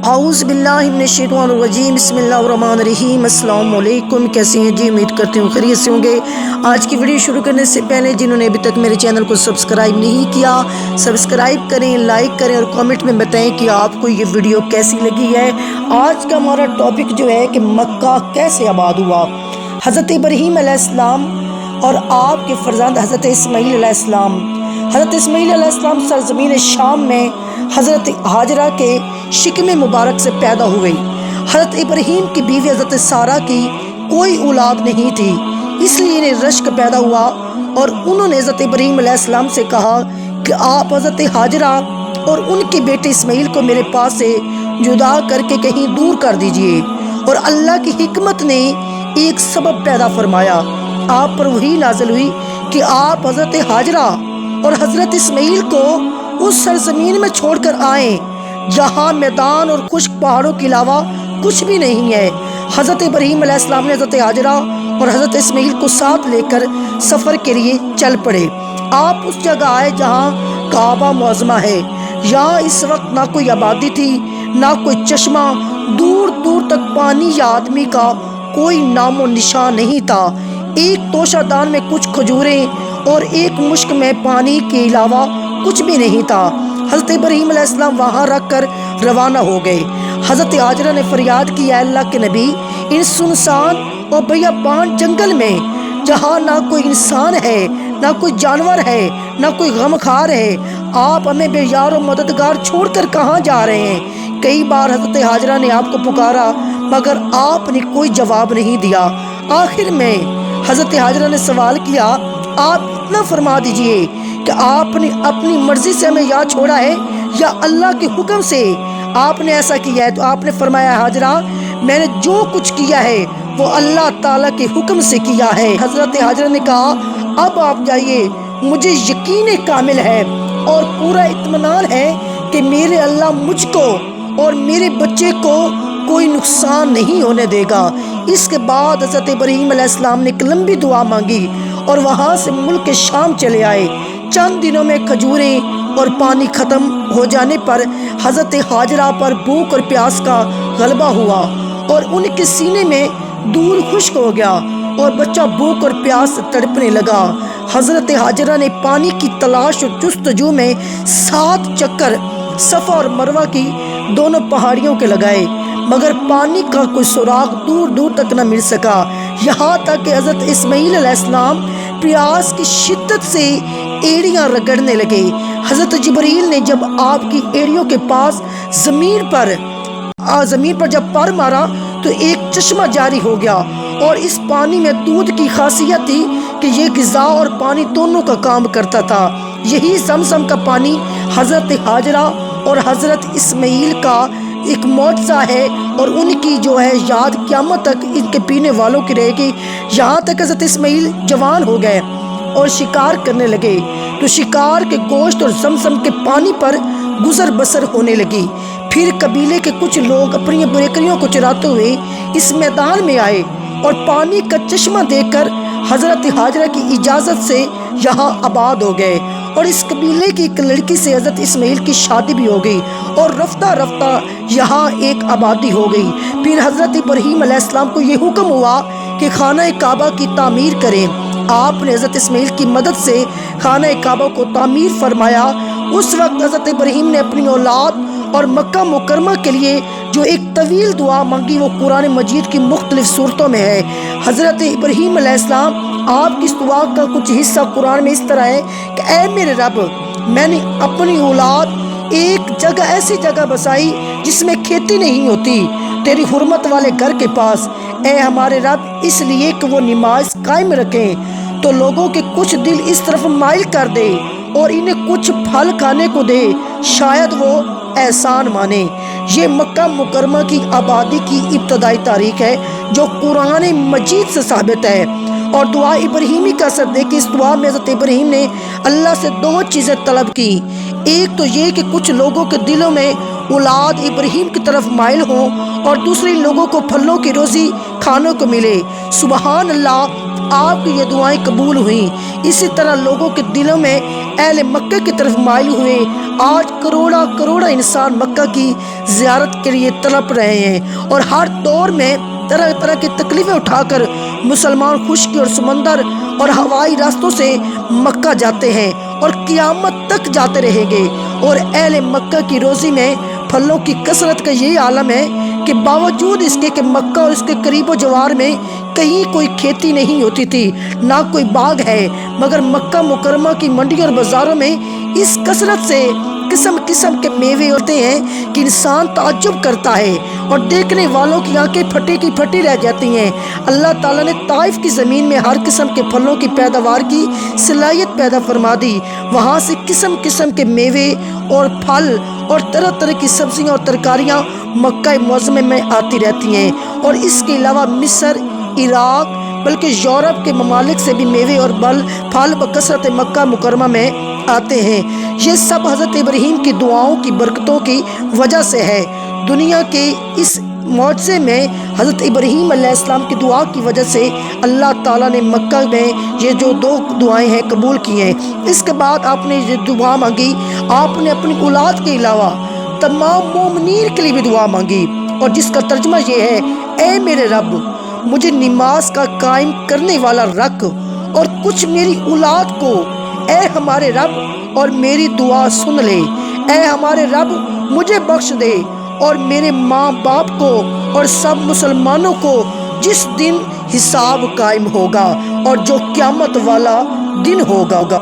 اعوذ باللہ من الشیطان الرجیم، بسم اللہ الرحمن الرحیم۔ السلام علیکم، کیسے ہیں جی؟ امید کرتی ہوں خیریت سے ہوں گے۔ آج کی ویڈیو شروع کرنے سے پہلے جنہوں نے ابھی تک میرے چینل کو سبسکرائب نہیں کیا، سبسکرائب کریں، لائک کریں اور کامنٹ میں بتائیں کہ آپ کو یہ ویڈیو کیسی لگی ہے۔ آج کا ہمارا ٹاپک جو ہے کہ مکہ کیسے آباد ہوا۔ حضرت ابراہیم علیہ السلام اور آپ کے فرزند حضرت اسماعیل علیہ السلام۔ حضرت اسماعیل علیہ السلام سرزمین شام میں حضرت ہاجرہ کے شکم مبارک سے پیدا ہوئے۔ حضرت ابراہیم کی بیوی حضرت سارہ کی کوئی اولاد نہیں تھی، اس لیے انہیں رشک پیدا ہوا اور انہوں نے حضرت ابراہیم علیہ السلام سے کہا کہ آپ حضرت ہاجرہ اور ان کے بیٹے اسماعیل کو میرے پاس سے جدا کر کے کہیں دور کر دیجئے۔ اور اللہ کی حکمت نے ایک سبب پیدا فرمایا، آپ پر وحی نازل ہوئی کہ آپ حضرت ہاجرہ اور حضرت اسماعیل کو اس سرزمین میں چھوڑ کر آئیں جہاں میدان اور خشک پہاڑوں کے علاوہ کچھ بھی نہیں ہے۔ حضرت ابراہیم علیہ السلام نے حضرت ہاجرہ اور حضرت اسماعیل کو ساتھ لے کر سفر کے لیے چل پڑے۔ آپ اس جگہ آئے جہاں کعبہ معظمہ ہے۔ یہاں اس وقت نہ کوئی آبادی تھی، نہ کوئی چشمہ، دور دور تک پانی یا آدمی کا کوئی نام و نشان نہیں تھا۔ ایک توشہ دان میں کچھ کھجوریں اور ایک مشک میں پانی کے علاوہ کچھ بھی نہیں تھا۔ حضرت ابراہیم علیہ السلام وہاں رکھ کر روانہ ہو گئے۔ حضرت ہاجرہ نے فریاد کی، اے اللہ کے نبی، ان سنسان اور بیابان جنگل میں جہاں نہ کوئی انسان ہے، نہ کوئی جانور ہے، نہ کوئی غمخوار ہے، آپ ہمیں بے یار و مددگار چھوڑ کر کہاں جا رہے ہیں؟ کئی بار حضرت ہاجرہ نے آپ کو پکارا مگر آپ نے کوئی جواب نہیں دیا۔ آخر میں حضرت ہاجرہ نے سوال کیا، آپ اتنا فرما دیجئے کہ آپ نے اپنی مرضی سے ہمیں یہاں چھوڑا ہے یا اللہ کے حکم سے آپ نے ایسا کیا ہے؟ تو آپ نے فرمایا، ہاجرہ، میں نے جو کچھ کیا ہے وہ اللہ تعالیٰ کے حکم سے کیا ہے۔ حضرت ہاجرہ نے کہا، اب آپ جائیے، مجھے یقین کامل ہے اور پورا اطمینان ہے کہ میرے اللہ مجھ کو اور میرے بچے کو کوئی نقصان نہیں ہونے دے گا۔ اس کے بعد حضرت ابراہیم علیہ السلام نے ایک لمبی دعا مانگی اور وہاں سے ملک شام چلے آئے۔ چند دنوں میں کھجوریں اور پانی ختم ہو جانے پر حضرت ہاجرہ پر بھوک اور پیاس کا غلبہ ہوا اور ان کے سینے میں دودھ خشک ہو گیا اور بچہ بھوک اور پیاس سے تڑپنے لگا۔ حضرت ہاجرہ نے پانی کی تلاش اور جستجو میں 7 چکر صفا اور مروہ کی دونوں پہاڑیوں کے لگائے مگر پانی کا کوئی سراغ دور دور تک نہ مل سکا، یہاں تک کہ حضرت اسماعیل علیہ السلام پیاس کی شدت سے ایڑیاں رگڑنے لگے۔ حضرت جبریل نے جب آپ کی ایڑیوں کے پاس زمین پر جب پر مارا تو ایک چشمہ جاری ہو گیا اور اس پانی میں دودھ کی خاصیت تھی کہ یہ غذا اور پانی دونوں کا کام کرتا تھا۔ یہی زمزم کا پانی حضرت ہاجرہ اور حضرت اسماعیل کا ایک معجزہ ہے اور ان کی جو ہے یاد قیامت تک ان کے پینے والوں کی رہے گی۔ یہاں تک حضرت اسماعیل جوان ہو گئے اور شکار کرنے لگے تو شکار کے گوشت اور زمزم کے پانی پر گزر بسر ہونے لگی۔ پھر قبیلے کے کچھ لوگ اپنی بکریوں کو چراتے ہوئے اس میدان میں آئے اور پانی کا چشمہ دیکھ کر حضرت ہاجرہ کی اجازت سے یہاں آباد ہو گئے اور اس قبیلے کی ایک لڑکی سے حضرت اسماعیل کی شادی بھی ہو گئی اور رفتہ رفتہ یہاں ایک آبادی ہو گئی۔ پھر حضرت ابراہیم علیہ السلام کو یہ حکم ہوا کہ خانہ کعبہ کی تعمیر کریں۔ آپ نے حضرت اسماعیل کی مدد سے خانہ کعبہ کو تعمیر فرمایا۔ اس وقت حضرت ابراہیم نے اپنی اولاد اور مکہ مکرمہ کے لیے جو ایک طویل دعا مانگی وہ قرآن مجید کی مختلف صورتوں میں ہے۔ حضرت ابراہیم علیہ السلام آپ کی اس دعا کا کچھ حصہ قرآن میں اس طرح ہے کہ اے میرے رب، میں نے اپنی اولاد ایک جگہ ایسی جگہ بسائی جس میں کھیتی نہیں ہوتی، تیری حرمت والے گھر کے پاس، اے ہمارے رب، اس لیے کہ وہ نماز قائم رکھیں تو لوگوں کے کچھ دل اس طرف مائل کر دے اور انہیں کچھ پھل کھانے کو دے، شاید وہ احسان مانے۔ یہ مکہ مکرمہ کی آبادی کی ابتدائی تاریخ ہے جو قرآن مجید سے ثابت ہے۔ اور دعا ابراہیمی کا اثر دیکھ، اس دعا میں حضرت ابراہیم نے اللہ سے 2 چیزیں طلب کی۔ ایک تو یہ کہ کچھ لوگوں کے دلوں میں اولاد ابراہیم کی طرف مائل ہوں اور دوسرے لوگوں کو پھلوں کی روزی کھانے کو ملے۔ سبحان اللہ، آپ کی یہ دعائیں قبول ہوئیں۔ اسی طرح لوگوں کے دلوں میں اہل مکہ کی طرف مائل ہوئے۔ آج کروڑا کروڑا انسان مکہ کی زیارت کے لیے تڑپ رہے ہیں، اور ہر دور میں طرح طرح کی تکلیفیں اٹھا کر مسلمان خشکی اور سمندر اور ہوائی راستوں سے مکہ جاتے ہیں اور قیامت تک جاتے رہیں گے۔ اور اہل مکہ کی روزی میں پھلوں کی کثرت کا یہی عالم ہے کہ باوجود اس کے کہ مکہ اور اس کے قریب و جوار میں کہیں کوئی کھیتی نہیں ہوتی تھی، نہ کوئی باغ ہے، مگر مکہ مکرمہ کی منڈیوں اور بازاروں میں اس کثرت سے قسم قسم کے میوے ہوتے ہیں کہ انسان تعجب کرتا ہے اور دیکھنے والوں کی آنکھیں پھٹی کی پھٹی رہ جاتی ہیں۔ اللہ تعالیٰ نے طائف کی زمین میں ہر قسم کے پھلوں کی پیداوار کی صلاحیت پیدا فرما دی۔ وہاں سے قسم قسم کے میوے اور پھل اور طرح طرح کی سبزیاں اور ترکاریاں مکہ معظمہ میں آتی رہتی ہیں، اور اس کے علاوہ مصر، عراق بلکہ یورپ کے ممالک سے بھی میوے اور پھل بکثرت مکہ مکرمہ میں آتے ہیں۔ یہ سب حضرت ابراہیم کی دعاؤں کی برکتوں کی وجہ سے ہے۔ دنیا کے اس معجزے میں حضرت ابراہیم علیہ السلام کی دعا کی وجہ سے اللہ تعالیٰ نے مکہ میں یہ جو 2 دعائیں ہیں قبول کی ہیں۔ اس کے بعد آپ نے یہ دعا مانگی، آپ نے اپنی اولاد کے علاوہ تمام مومنین کے لیے بھی دعا مانگی، اور جس کا ترجمہ یہ ہے: اے میرے رب، مجھے نماز کا قائم کرنے والا رکھ، اور کچھ میری اولاد کو، اے ہمارے رب، اور میری دعا سن لے۔ اے ہمارے رب، مجھے بخش دے اور میرے ماں باپ کو اور سب مسلمانوں کو جس دن حساب قائم ہوگا اور جو قیامت والا دن ہوگا۔